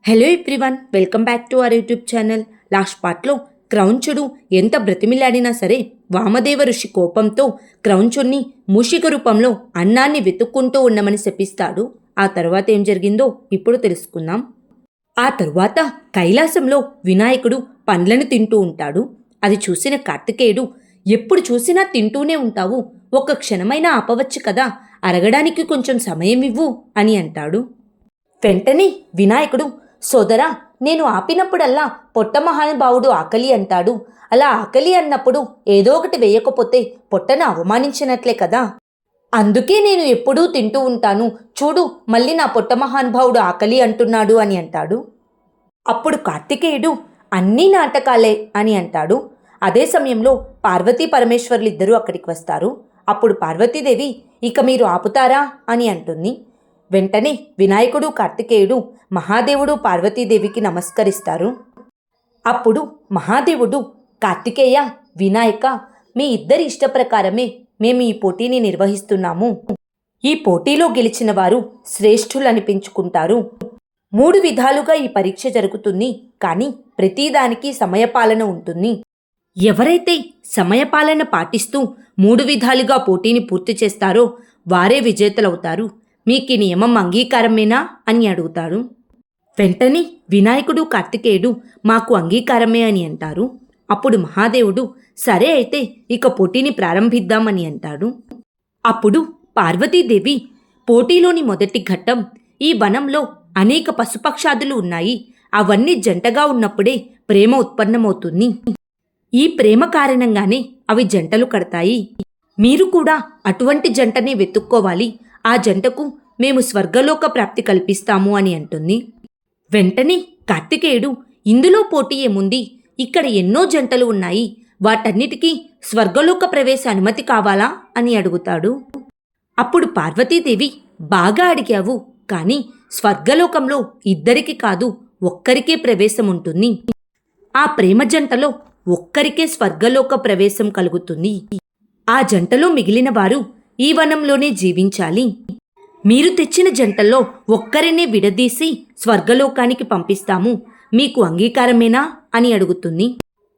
Hello everyone, welcome back to our YouTube channel. Last పార్ట్లో క్రౌంచుడు ఎంత బ్రతిమిలాడినా సరే వామదేవ ఋషి కోపంతో క్రౌంచుణ్ణి మూషిక రూపంలో అన్నాన్ని వెతుక్కుంటూ ఉండమని శపిస్తాడు. ఆ తర్వాత ఏం జరిగిందో ఇప్పుడు తెలుసుకుందాం. ఆ తరువాత కైలాసంలో వినాయకుడు పండ్లను తింటూ ఉంటాడు. అది చూసిన కార్తికేయుడు, ఎప్పుడు చూసినా తింటూనే ఉంటావు, ఒక్క క్షణమైనా ఆపవచ్చు కదా, అరగడానికి కొంచెం సమయం ఇవ్వు అని అంటాడు. వెంటనే వినాయకుడు, సోదరా, నేను ఆపినప్పుడల్లా పొట్ట మహానుభావుడు ఆకలి అంటాడు. అలా ఆకలి అన్నప్పుడు ఏదో ఒకటి వేయకపోతే పొట్టను అవమానించినట్లే కదా, అందుకే నేను ఎప్పుడూ తింటూ ఉంటాను. చూడు, మళ్ళీ నా పొట్ట మహానుభావుడు ఆకలి అంటున్నాడు అని అంటాడు. అప్పుడు కార్తికేయుడు, అన్నీ నాటకాలే అని అంటాడు. అదే సమయంలో పార్వతీ పరమేశ్వర్లు ఇద్దరూ అక్కడికి వస్తారు. అప్పుడు పార్వతీదేవి, ఇక మీరు ఆపుతారా అని అంటుంది. వెంటనే వినాయకుడు, కార్తికేయుడు మహాదేవుడు పార్వతీదేవికి నమస్కరిస్తారు. అప్పుడు మహాదేవుడు, కార్తికేయ, వినాయక, మీ ఇద్దరి ఇష్టప్రకారమే మేము ఈ పోటీని నిర్వహిస్తున్నాము. ఈ పోటీలో గెలిచిన వారు శ్రేష్ఠులనిపించుకుంటారు. 3 విధాలుగా ఈ పరీక్ష జరుగుతుంది, కానీ ప్రతిదానికి సమయపాలన ఉంటుంది. ఎవరైతే సమయపాలన పాటిస్తూ 3 విధాలుగా పోటీని పూర్తి చేస్తారో వారే విజేతలవుతారు. మీకు ఈ నియమం అంగీకారమేనా అని అడుగుతాడు. వెంటనే వినాయకుడు, కార్తికేయుడు మాకు అంగీకారమే అని అంటారు. అప్పుడు మహాదేవుడు, సరే అయితే ఇక పోటీని ప్రారంభిద్దామని అంటాడు. అప్పుడు పార్వతీదేవి, పోటీలోని మొదటి ఘట్టం, ఈ వనంలో అనేక పశుపక్షాదులు ఉన్నాయి. అవన్నీ జంటగా ఉన్నప్పుడే ప్రేమ ఉత్పన్నమవుతుంది. ఈ ప్రేమ కారణంగానే అవి జంటలు కడతాయి. మీరు కూడా అటువంటి జంటనే వెతుక్కోవాలి. ఆ జంటకు మేము స్వర్గలోక ప్రాప్తి కల్పిస్తాము అని అంటుంది. వెంటనే కార్తికేయుడు, ఇందులో పోటీ ఏముంది, ఇక్కడ ఎన్నో జంటలు ఉన్నాయి, వాటన్నిటికీ స్వర్గలోక ప్రవేశ అనుమతి కావాలా అని అడుగుతాడు. అప్పుడు పార్వతీదేవి, బాగా అడిగావు, కానీ స్వర్గలోకంలో ఇద్దరికి కాదు, ఒక్కరికే ప్రవేశం ఉంటుంది. ఆ ప్రేమ జంటలో ఒక్కరికే స్వర్గలోక ప్రవేశం కలుగుతుంది. ఆ జంటలో మిగిలిన వారు ఈ వనంలోనే జీవించాలి. మీరు తెచ్చిన జంటల్లో ఒక్కరినే విడదీసి స్వర్గలోకానికి పంపిస్తాము. మీకు అంగీకారమేనా అని అడుగుతుంది.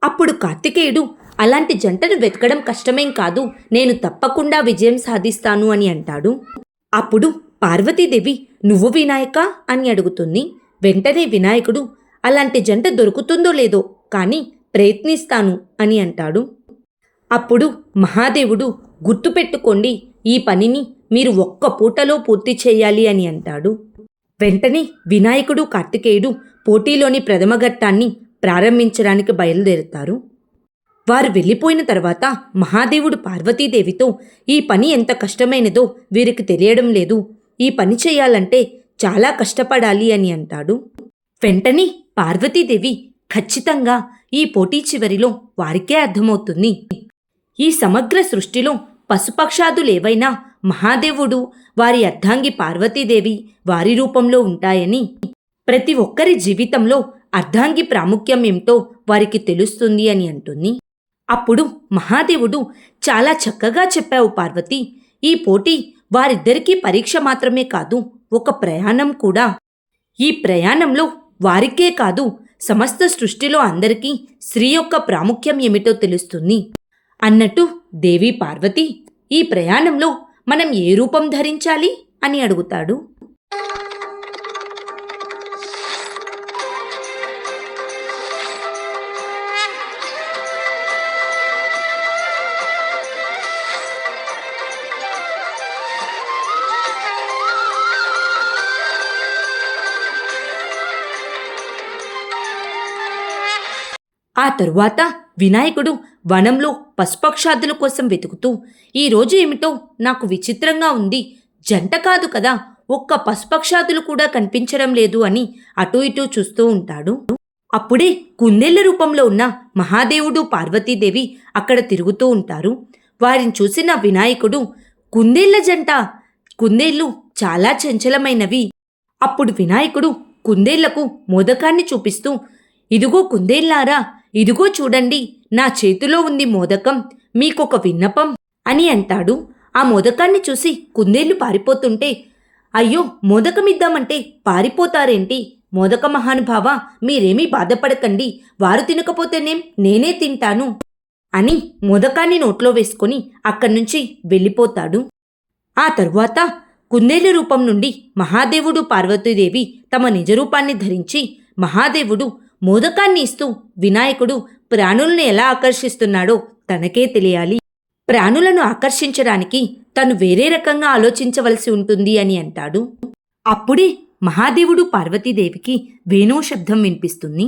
అప్పుడు కార్తికేయుడు, అలాంటి జంటను వెతకడం కష్టమేం కాదు, నేను తప్పకుండా విజయం సాధిస్తాను అని అంటాడు. అప్పుడు పార్వతీదేవి, నువ్వు వినాయక అని అడుగుతుంది. వెంటనే వినాయకుడు, అలాంటి జంట దొరుకుతుందో లేదో, కానీ ప్రయత్నిస్తాను అని అంటాడు. అప్పుడు మహాదేవుడు, గుర్తుపెట్టుకోండి, ఈ పనిని మీరు ఒక్క పూటలో పూర్తి చేయాలి అని అంటాడు. వెంటనే వినాయకుడు, కార్తికేయుడు పోటీలోని ప్రథమ ఘట్టాన్ని ప్రారంభించడానికి బయలుదేరుతారు. వారు వెళ్ళిపోయిన తర్వాత మహాదేవుడు పార్వతీదేవితో, ఈ పని ఎంత కష్టమైనదో వీరికి తెలియడం లేదు, ఈ పని చేయాలంటే చాలా కష్టపడాలి అని అంటాడు. వెంటనే పార్వతీదేవి, ఖచ్చితంగా ఈ పోటీ చివరిలో వారికే అర్థమవుతుంది, ఈ సమగ్ర సృష్టిలో పశుపక్షాదులేవైనా మహాదేవుడు, వారి అర్ధాంగి పార్వతీదేవి వారి రూపంలో ఉంటాయని, ప్రతి ఒక్కరి జీవితంలో అర్ధాంగి ప్రాముఖ్యం ఏమిటో వారికి తెలుస్తుంది అని అంటుంది. అప్పుడు మహాదేవుడు, చాలా చక్కగా చెప్పావు పార్వతి, ఈ పోటీ వారిద్దరికీ పరీక్ష మాత్రమే కాదు, ఒక ప్రయాణం కూడా. ఈ ప్రయాణంలో వారికే కాదు, సమస్త సృష్టిలో అందరికీ స్త్రీ యొక్క ప్రాముఖ్యం ఏమిటో తెలుస్తుంది అన్నట్టు, దేవి పార్వతి, ఈ ప్రయాణంలో మనం ఏ రూపం ధరించాలి అని అడుగుతాడు. ఆ తరువాత వినాయకుడు వనంలో పశుపక్షాదుల కోసం వెతుకుతూ, ఈరోజు ఏమిటో నాకు విచిత్రంగా ఉంది, జంట కాదు కదా, ఒక్క పశుపక్షాదులు కూడా కనిపించడం లేదు అని అటూ ఇటూ చూస్తూ ఉంటాడు. అప్పుడే కుందేళ్ల రూపంలో ఉన్న మహాదేవుడు, పార్వతీదేవి అక్కడ తిరుగుతూ ఉంటారు. వారిని చూసిన వినాయకుడు, కుందేళ్ల జంట, కుందేళ్లు చాలా చంచలమైనవి. అప్పుడు వినాయకుడు కుందేళ్లకు మోదకాన్ని చూపిస్తూ, ఇదిగో కుందేళ్లారా, ఇదిగో చూడండి, నా చేతిలో ఉంది మోదకం, మీకొక విన్నపం అని అంటాడు. ఆ మోదకాన్ని చూసి కుందేళ్లు పారిపోతుంటే, అయ్యో, మోదకమిద్దామంటే పారిపోతారేంటి, మోదక మహానుభావ, మీరేమీ బాధపడకండి, వారు తినకపోతేనేం నేనే తింటాను అని మోదకాన్ని నోట్లో వేసుకొని అక్కడ్నుంచి వెళ్ళిపోతాడు. ఆ తరువాత కుందేలు రూపం నుండి మహాదేవుడు పార్వతీదేవి తమ నిజరూపాన్ని ధరించి మహాదేవుడు మోదకాన్ని ఇస్తూ వినాయకుడు ప్రాణులను ఎలా ఆకర్షిస్తున్నాడో తనకే తెలియాలి, ప్రాణులను ఆకర్షించడానికి తను వేరే రకంగా ఆలోచించవలసి ఉంటుంది అని అంటాడు. అప్పుడే మహాదేవుడు పార్వతీదేవికి వేణువు శబ్దం వినిపిస్తుంది.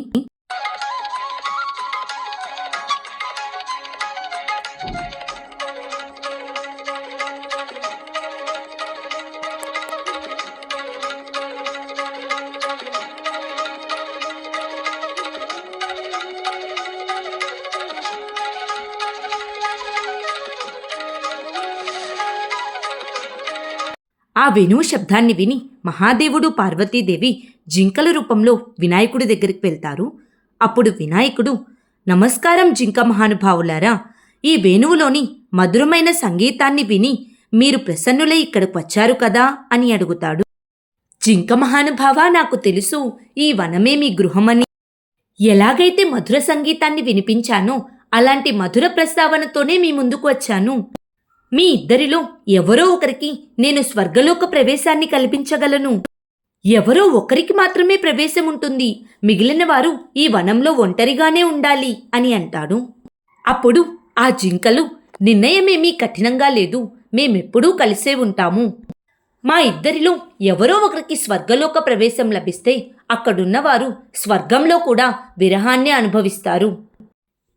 ఆ వేణువు శబ్దాన్ని విని మహాదేవుడు పార్వతీదేవి జింకల రూపంలో వినాయకుడి దగ్గరికి వెళ్తారు. అప్పుడు వినాయకుడు, నమస్కారం జింక మహానుభావులారా, ఈ వేణువులోని మధురమైన సంగీతాన్ని విని మీరు ప్రసన్నులై ఇక్కడికి వచ్చారు కదా అని అడుగుతాడు. జింక మహానుభావ, నాకు తెలుసు, ఈ వనమే మీ గృహమని. ఎలాగైతే మధుర సంగీతాన్ని వినిపించానో అలాంటి మధుర ప్రస్తావనతోనే మీ ముందుకు వచ్చాను. మీ ఇద్దరిలో ఎవరో ఒకరికి నేను స్వర్గలోక ప్రవేశాన్ని కల్పించగలను. ఎవరో ఒకరికి మాత్రమే ప్రవేశం ఉంటుంది, మిగిలిన వారు ఈ వనంలో ఒంటరిగానే ఉండాలి అని అంటాడు. అప్పుడు ఆ జింకలు, నిర్ణయమేమీ కఠినంగా లేదు, మేమెప్పుడూ కలిసే ఉంటాము. మా ఇద్దరిలో ఎవరో ఒకరికి స్వర్గలోక ప్రవేశం లభిస్తే అక్కడున్నవారు స్వర్గంలో కూడా విరహాన్నే అనుభవిస్తారు.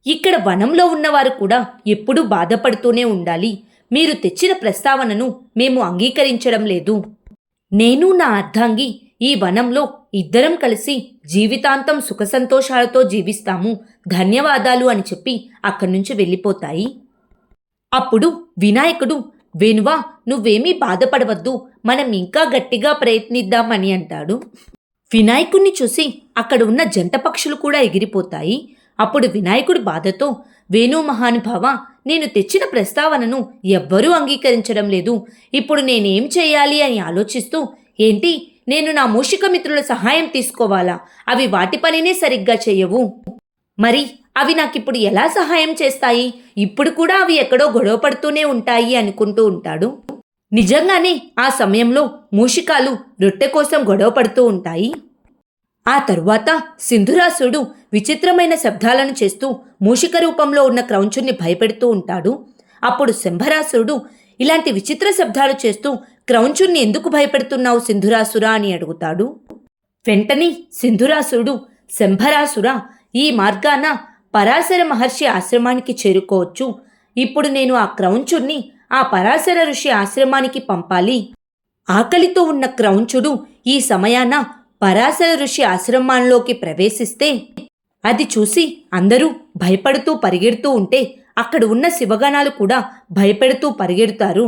ఇక్కడ వనంలో ఉన్నవారు కూడా ఎప్పుడూ బాధపడుతూనే ఉండాలి. మీరు తెచ్చిన ప్రస్తావనను మేము అంగీకరించడం లేదు. నేను నా అర్ధాంగి ఈ వనంలో ఇద్దరం కలిసి జీవితాంతం సుఖసంతోషాలతో జీవిస్తాము, ధన్యవాదాలు అని చెప్పి అక్కడి నుంచి వెళ్ళిపోతాయి. అప్పుడు వినాయకుడు, వేణువా, నువ్వేమీ బాధపడవద్దు, మనం ఇంకా గట్టిగా ప్రయత్నిద్దామని అంటాడు. వినాయకుణ్ణి చూసి అక్కడ ఉన్న జంట పక్షులు కూడా ఎగిరిపోతాయి. అప్పుడు వినాయకుడు బాధతో, వేణు మహానుభావ, నేను తెచ్చిన ప్రస్తావనను ఎవ్వరూ అంగీకరించడం లేదు. ఇప్పుడు నేనేం చేయాలి అని ఆలోచిస్తూ, ఏంటి, నేను నా మూషిక మిత్రుల సహాయం తీసుకోవాలా? అవి వాటి పనినే సరిగ్గా చెయ్యవు. మరి అవి నాకిప్పుడు ఎలా సహాయం చేస్తాయి? ఇప్పుడు కూడా అవి ఎక్కడో గొడవ పడుతూనే ఉంటాయి అనుకుంటూ ఉంటాడు. నిజంగానే ఆ సమయంలో మూషికాలు రొట్టె కోసం గొడవ పడుతూ ఉంటాయి. ఆ తరువాత సింధురాసుడు విచిత్రమైన శబ్దాలను చేస్తూ మూషిక రూపంలో ఉన్న క్రౌంచుని భయపెడుతూ ఉంటాడు. అప్పుడు శంభరాసురుడు, ఇలాంటి విచిత్ర శబ్దాలు చేస్తూ క్రౌంచుని ఎందుకు భయపెడుతున్నావు సింధురాసురా అని అడుగుతాడు. వెంటనే సింధురాసురుడు, శంభరాసురా, ఈ మార్గాన పరాశర మహర్షి ఆశ్రమానికి చేరుకోవచ్చు. ఇప్పుడు నేను ఆ క్రౌంచుని ఆ పరాశర ఋషి ఆశ్రమానికి పంపాలి. ఆకలితో ఉన్న క్రౌంచుడు ఈ సమయాన పరాశర ఋషి ఆశ్రమంలోకి ప్రవేశిస్తే అది చూసి అందరూ భయపడుతూ పరిగెడుతూ ఉంటే అక్కడ ఉన్న శివగణాలు కూడా భయపెడుతూ పరిగెడతారు.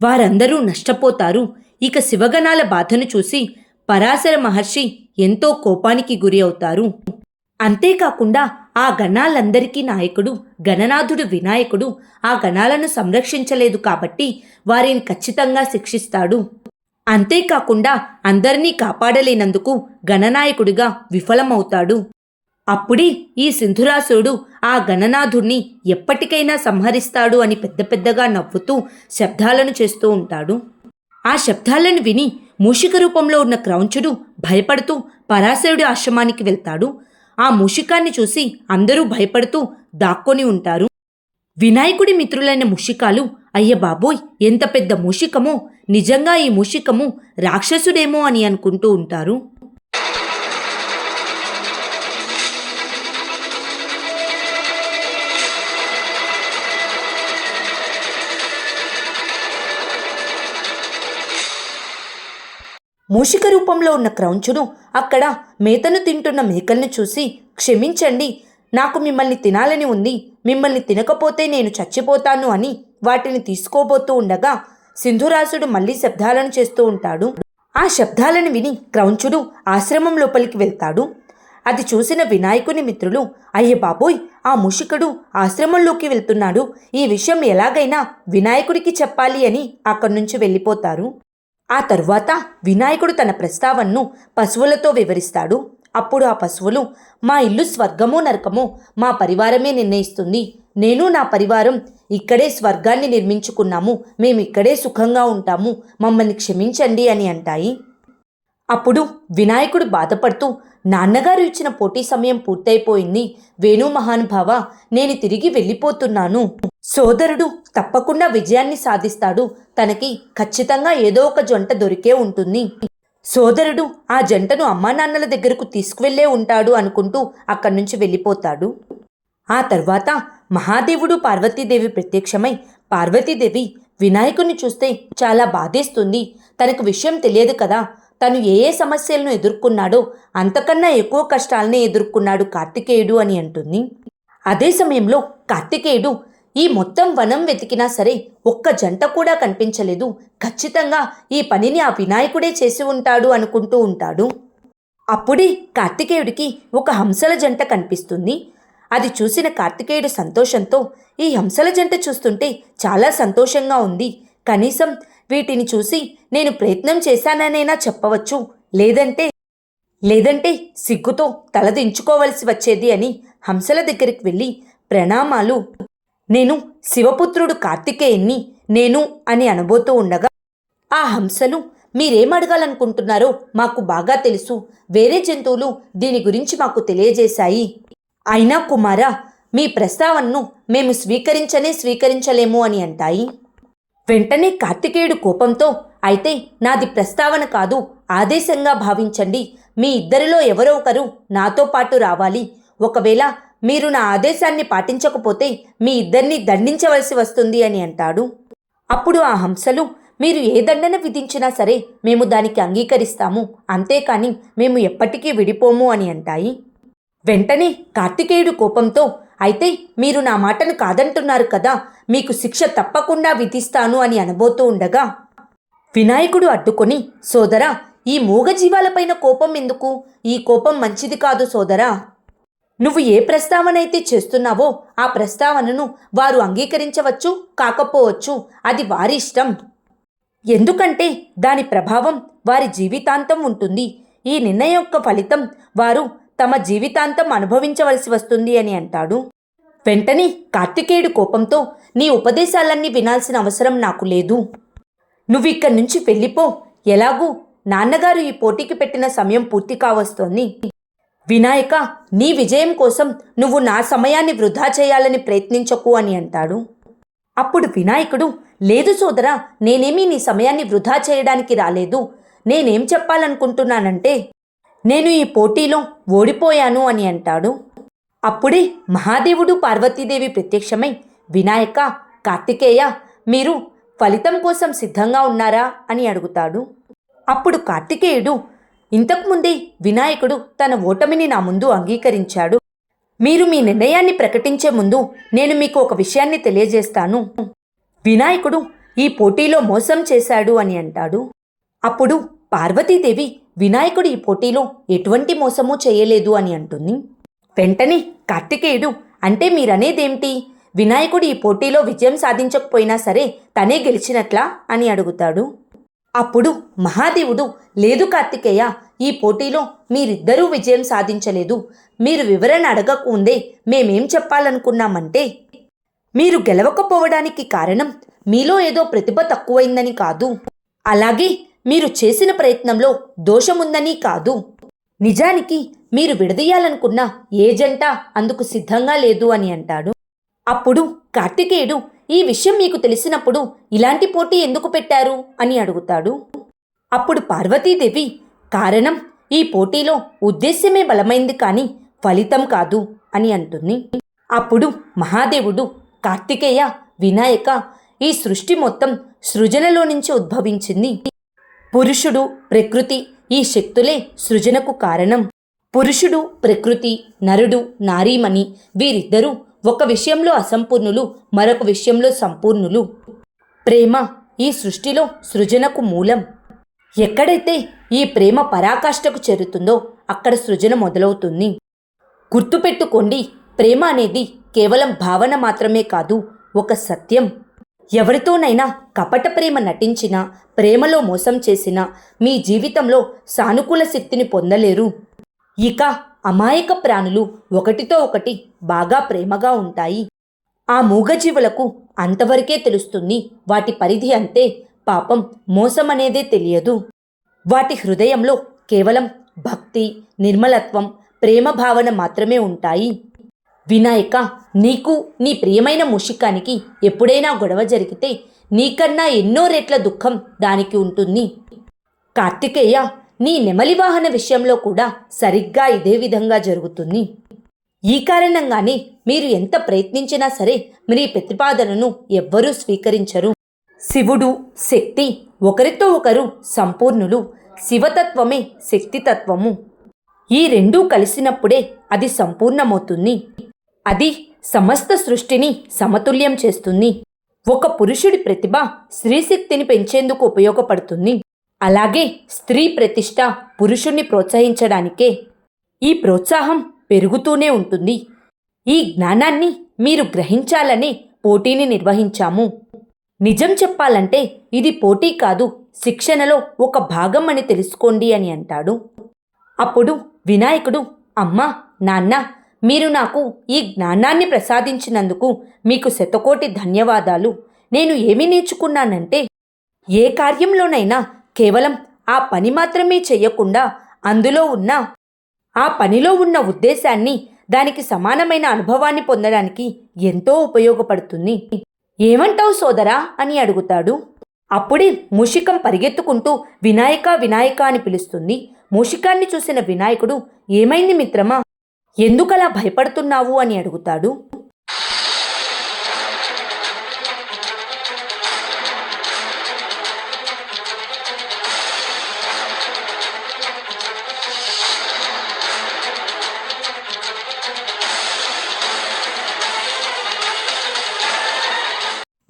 వారందరూ నష్టపోతారు. ఇక శివగణాల బాధను చూసి పరాశర మహర్షి ఎంతో కోపానికి గురి అవుతారు. అంతేకాకుండా ఆ గణాలందరికీ నాయకుడు గణనాథుడు వినాయకుడు ఆ గణాలను సంరక్షించలేదు కాబట్టి వారిని ఖచ్చితంగా శిక్షిస్తాడు. అంతేకాకుండా అందరినీ కాపాడలేనందుకు గణనాయకుడిగా విఫలమవుతాడు. అప్పుడే ఈ సింధురాసురుడు ఆ గణనాథుణ్ణి ఎప్పటికైనా సంహరిస్తాడు అని పెద్ద పెద్దగా నవ్వుతూ శబ్దాలను చేస్తూ ఉంటాడు. ఆ శబ్దాలను విని మూషిక రూపంలో ఉన్న క్రౌంచుడు భయపడుతూ పరాశరుడి ఆశ్రమానికి వెళ్తాడు. ఆ మూషికాన్ని చూసి అందరూ భయపడుతూ దాక్కొని ఉంటారు. వినాయకుడి మిత్రులైన మూషికాలు, అయ్య బాబోయ్, ఎంత పెద్ద మూషికమో, నిజంగా ఈ మూషికము రాక్షసుడేమో అని అనుకుంటూ ఉంటారు. మూషిక రూపంలో ఉన్న క్రౌంచుడు అక్కడ మేతను తింటున్న మేకల్ని చూసి, క్షమించండి, నాకు మిమ్మల్ని తినాలని ఉంది, మిమ్మల్ని తినకపోతే నేను చచ్చిపోతాను అని వాటిని తీసుకోబోతూ ఉండగా సింధురాసుడు మళ్ళీ శబ్దాలను చేస్తూ ఉంటాడు. ఆ శబ్దాలను విని క్రౌంచుడు ఆశ్రమం లోపలికి వెళ్తాడు. అది చూసిన వినాయకుని మిత్రులు, అయ్య బాబోయ్, ఆ మూషికుడు ఆశ్రమంలోకి వెళ్తున్నాడు, ఈ విషయం ఎలాగైనా వినాయకుడికి చెప్పాలి అని అక్కడి నుంచి వెళ్ళిపోతారు. ఆ తరువాత వినాయకుడు తన ప్రస్తావనను పశువులతో వివరిస్తాడు. అప్పుడు ఆ పశువులు, మా ఇల్లు స్వర్గమో నరకమో మా పరివారమే నిర్ణయిస్తుంది. నేను నా పరివారం ఇక్కడే స్వర్గాన్ని నిర్మించుకున్నాము. మేమిక్కడే సుఖంగా ఉంటాము. మమ్మల్ని క్షమించండి అని అంటాయి. అప్పుడు వినాయకుడు బాధపడుతూ, నాన్నగారు ఇచ్చిన పోటీ సమయం పూర్తయిపోయింది. వేణు మహానుభావ, నేను తిరిగి వెళ్ళిపోతున్నాను. సోదరుడు తప్పకుండా విజయాన్ని సాధిస్తాడు. తనకి ఖచ్చితంగా ఏదో ఒక జంట దొరికే ఉంటుంది. సోదరుడు ఆ జంటను అమ్మానాన్నల దగ్గరకు తీసుకువెళ్ళే ఉంటాడు అనుకుంటూ అక్కడి నుంచి వెళ్ళిపోతాడు. ఆ తర్వాత మహాదేవుడు పార్వతీదేవి ప్రత్యక్షమై, పార్వతీదేవి వినాయకుడిని చూస్తే చాలా బాధేస్తుంది. తనకు విషయం తెలియదు కదా, తను ఏ ఏ సమస్యలను ఎదుర్కొన్నాడో అంతకన్నా ఎక్కువ కష్టాలనే ఎదుర్కొన్నాడు కార్తికేయుడు అని అంటుంది. అదే సమయంలో కార్తికేయుడు ఈ మొత్తం వనం వెతికినా సరే ఒక్క జంట కూడా కనిపించలేదు. ఖచ్చితంగా ఈ పనిని ఆ వినాయకుడే చేసి ఉంటాడు అనుకుంటూ ఉంటాడు. అప్పుడే కార్తికేయుడికి ఒక హంసల జంట కనిపిస్తుంది. అది చూసిన కార్తికేయుడు సంతోషంతో, ఈ హంసల జంట చూస్తుంటే చాలా సంతోషంగా ఉంది. కనీసం వీటిని చూసి నేను ప్రయత్నం చేశాననైనా చెప్పవచ్చు, లేదంటే సిగ్గుతో తలదించుకోవలసి వచ్చేది అని హంసల దగ్గరికి వెళ్ళి, ప్రణామాలు, నేను శివపుత్రుడు కార్తికేయుణ్ణి నేను అని అనబోతూ ఉండగా ఆ హంసలు, మీరేం అడగాలనుకుంటున్నారో మాకు బాగా తెలుసు. వేరే జంతువులు దీని గురించి మాకు తెలియజేశాయి. అయినా కుమారా, మీ ప్రస్తావనను మేము స్వీకరించలేము అని అంటాయి. వెంటనే కార్తికేయుడు కోపంతో, అయితే నాది ప్రస్తావన కాదు, ఆదేశంగా భావించండి. మీ ఇద్దరిలో ఎవరో ఒకరు నాతో పాటు రావాలి. ఒకవేళ మీరు నా ఆదేశాన్ని పాటించకపోతే మీ ఇద్దరిని దండించవలసి వస్తుంది అని అంటాడు. అప్పుడు ఆ హంసలు, మీరు ఏ దండన విధించినా సరే మేము దానికి అంగీకరిస్తాము, అంతేకాని మేము ఎప్పటికీ విడిపోము అని అంటాయి. వెంటనే కార్తికేయుడు కోపంతో, అయితే మీరు నా మాటను కాదంటున్నారు కదా, మీకు శిక్ష తప్పకుండా విధిస్తాను అని అనబోతూ ఉండగా వినాయకుడు అడ్డుకొని, సోదరా, ఈ మూగజీవాలపైన కోపం ఎందుకు? ఈ కోపం మంచిది కాదు సోదరా. నువ్వు ఏ ప్రస్తావనైతే చేస్తున్నావో ఆ ప్రస్తావనను వారు అంగీకరించవచ్చు, కాకపోవచ్చు. అది వారి ఇష్టం. ఎందుకంటే దాని ప్రభావం వారి జీవితాంతం ఉంటుంది. ఈ నిర్ణయం యొక్క ఫలితం వారు తమ జీవితాంతం అనుభవించవలసి వస్తుంది అని అంటాడు. వెంటనే కార్తికేయుడు కోపంతో, నీ ఉపదేశాలన్నీ వినాల్సిన అవసరం నాకు లేదు. నువ్వు ఇక్కడి నుంచి వెళ్ళిపో. ఎలాగూ నాన్నగారు ఈ పోటీకి పెట్టిన సమయం పూర్తి కావస్తోంది. వినాయక, నీ విజయం కోసం నువ్వు నా సమయాన్ని వృధా చేయాలని ప్రయత్నించకు అని అంటాడు. అప్పుడు వినాయకుడు, లేదు సోదరా, నేనేమీ నీ సమయాన్ని వృధా చేయడానికి రాలేదు. నేనేం చెప్పాలనుకుంటున్నానంటే, నేను ఈ పోటీలో ఓడిపోయాను అని అంటాడు. అప్పుడే మహాదేవుడు పార్వతీదేవి ప్రత్యక్షమై, వినాయక, కార్తికేయ, మీరు ఫలితం కోసం సిద్ధంగా ఉన్నారా అని అడుగుతాడు. అప్పుడు కార్తికేయుడు, ఇంతకుముందే వినాయకుడు తన ఓటమిని నా ముందు అంగీకరించాడు. మీరు మీ నిర్ణయాన్ని ప్రకటించే ముందు నేను మీకు ఒక విషయాన్ని తెలియజేస్తాను. వినాయకుడు ఈ పోటీలో మోసం చేశాడు అని అంటాడు. అప్పుడు పార్వతీదేవి, వినాయకుడు ఈ పోటీలో ఎటువంటి మోసమూ చేయలేదు అని అంటుంది. వెంటనే కార్తికేయుడు, అంటే మీరనేదేమిటి? వినాయకుడు ఈ పోటీలో విజయం సాధించకపోయినా సరే తనే గెలిచినట్లా అని అడుగుతాడు. అప్పుడు మహాదేవుడు, లేదు కార్తికేయ, ఈ పోటీలో మీరిద్దరూ విజయం సాధించలేదు. మీరు వివరణ అడగకుందే మేమేం చెప్పాలనుకున్నామంటే, మీరు గెలవకపోవడానికి కారణం మీలో ఏదో ప్రతిభ తక్కువైందని కాదు, అలాగే మీరు చేసిన ప్రయత్నంలో దోషముందని కాదు. నిజానికి మీరు విడదీయాలనుకున్న ఏ జంట అందుకు సిద్ధంగా లేదు అని అంటాడు. అప్పుడు కార్తికేయుడు, ఈ విషయం మీకు తెలిసినప్పుడు ఇలాంటి పోటీ ఎందుకు పెట్టారు అని అడుగుతాడు. అప్పుడు పార్వతీదేవి, కారణం ఈ పోటీలో ఉద్దేశ్యమే బలమైంది కానీ ఫలితం కాదు అని అంటుంది. అప్పుడు మహాదేవుడు, కార్తికేయ, వినాయక, ఈ సృష్టి మొత్తం సృజనలో నుంచి ఉద్భవించింది. పురుషుడు, ప్రకృతి, ఈ శక్తులే సృజనకు కారణం. పురుషుడు, ప్రకృతి, నరుడు, నారీమణి, వీరిద్దరూ ఒక విషయంలో అసంపూర్ణులు, మరొక విషయంలో సంపూర్ణులు. ప్రేమ ఈ సృష్టిలో సృజనకు మూలం. ఎక్కడైతే ఈ ప్రేమ పరాకాష్ఠకు చేరుతుందో అక్కడ సృజన మొదలవుతుంది. గుర్తుపెట్టుకోండి, ప్రేమ అనేది కేవలం భావన మాత్రమే కాదు, ఒక సత్యం. ఎవరితోనైనా కపట ప్రేమ నటించినా, ప్రేమలో మోసం చేసినా మీ జీవితంలో సానుకూల శక్తిని పొందలేరు. ఇక అమాయక ప్రాణులు ఒకటితో ఒకటి బాగా ప్రేమగా ఉంటాయి. ఆ మూగజీవులకు అంతవరకే తెలుస్తుంది వాటి పరిధి అంతే. పాపం మోసమనేదే తెలియదు. వాటి హృదయంలో కేవలం భక్తి, నిర్మలత్వం, ప్రేమ భావన మాత్రమే ఉంటాయి. వినాయక, నీకు నీ ప్రియమైన మూషికానికి ఎప్పుడైనా గొడవ జరిగితే నీకన్నా ఎన్నో రెట్ల దుఃఖం దానికి ఉంటుంది. కార్తికేయ, నీ నెమలి వాహన విషయంలో కూడా సరిగ్గా ఇదే విధంగా జరుగుతుంది. ఈ కారణంగానే మీరు ఎంత ప్రయత్నించినా సరే మీ ప్రతిపాదనను ఎవ్వరూ స్వీకరించరు. శివుడు, శక్తి ఒకరితో ఒకరు సంపూర్ణులు. శివతత్వమే శక్తితత్వము. ఈ రెండూ కలిసినప్పుడే అది సంపూర్ణమవుతుంది. అది సమస్త సృష్టిని సమతుల్యం చేస్తుంది. ఒక పురుషుడి ప్రతిభ స్త్రీశక్తిని పెంచేందుకు ఉపయోగపడుతుంది. అలాగే స్త్రీ ప్రతిష్ట పురుషుణ్ణి ప్రోత్సహించడానికే. ఈ ప్రోత్సాహం పెరుగుతూనే ఉంటుంది. ఈ జ్ఞానాన్ని మీరు గ్రహించాలనే పోటీని నిర్వహించాము. నిజం చెప్పాలంటే ఇది పోటీ కాదు, శిక్షణలో ఒక భాగం అని తెలుసుకోండి అని అంటాడు. అప్పుడు వినాయకుడు, అమ్మా, నాన్న, మీరు నాకు ఈ జ్ఞానాన్ని ప్రసాదించినందుకు మీకు శతకోటి ధన్యవాదాలు. నేను ఏమి నేర్చుకున్నానంటే, ఏ కార్యంలోనైనా కేవలం ఆ పని మాత్రమే చెయ్యకుండా ఆ పనిలో ఉన్న ఉద్దేశాన్ని, దానికి సమానమైన అనుభవాన్ని పొందడానికి ఎంతో ఉపయోగపడుతుంది. ఏమంటావు సోదరా అని అడుగుతాడు. అప్పుడే మూషికం పరిగెత్తుకుంటూ వినాయక వినాయక అని పిలుస్తుంది. మూషికాన్ని చూసిన వినాయకుడు, ఏమైంది మిత్రమా, ఎందుకలా భయపడుతున్నావు అని అడుగుతాడు.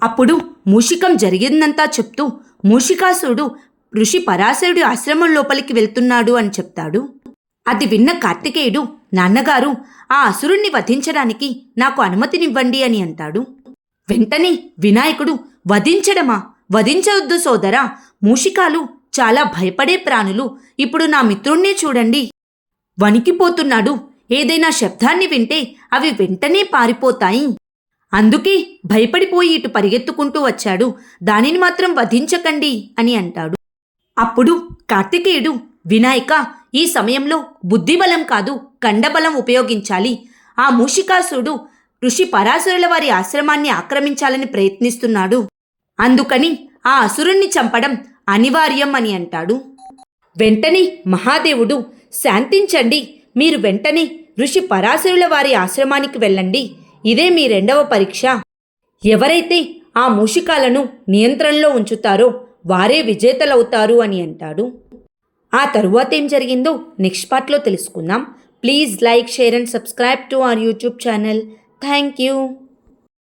అప్పుడు మూషికం జరిగిందంతా చెప్తూ, మూషికాసురుడు ఋషి పరాశరుడి ఆశ్రమం లోపలికి వెళ్తున్నాడు అని చెప్తాడు. అది విన్న కార్తికేయుడు, నాన్నగారు, ఆ అసురుణ్ణి వధించడానికి నాకు అనుమతినివ్వండి అని అంటాడు. వెంటనే వినాయకుడు, వధించడమా? వధించవద్దు సోదరా, మూషికాలు చాలా భయపడే ప్రాణులు. ఇప్పుడు నా మిత్రుణ్ణే చూడండి, వణికిపోతున్నాడు. ఏదైనా శబ్దాన్ని వింటే అవి వెంటనే పారిపోతాయి. అందుకే భయపడిపోయి ఇటు పరిగెత్తుకుంటూ వచ్చాడు. దానిని మాత్రం వధించకండి అని అంటాడు. అప్పుడు కార్తికేయుడు, వినాయక, ఈ సమయంలో బుద్ధిబలం కాదు, కండబలం ఉపయోగించాలి. ఆ మూషికాసురుడు ఋషి పరాశరుల వారి ఆశ్రమాన్ని ఆక్రమించాలని ప్రయత్నిస్తున్నాడు. అందుకని ఆ అసురుణ్ణి చంపడం అనివార్యం అని అంటాడు. వెంటనే మహాదేవుడు, శాంతించండి, మీరు వెంటనే ఋషి పరాశరుల వారి ఆశ్రమానికి వెళ్ళండి. ఇదే మీ రెండవ పరీక్ష. ఎవరైతే ఆ మూషికాలను నియంత్రణలో ఉంచుతారో వారే విజేతలవుతారు అని అంటాడు. ఆ తరువాత ఏం జరిగిందో నెక్స్ట్ పార్ట్లో తెలుసుకుందాం. Please like, share and subscribe to our YouTube channel. Thank you.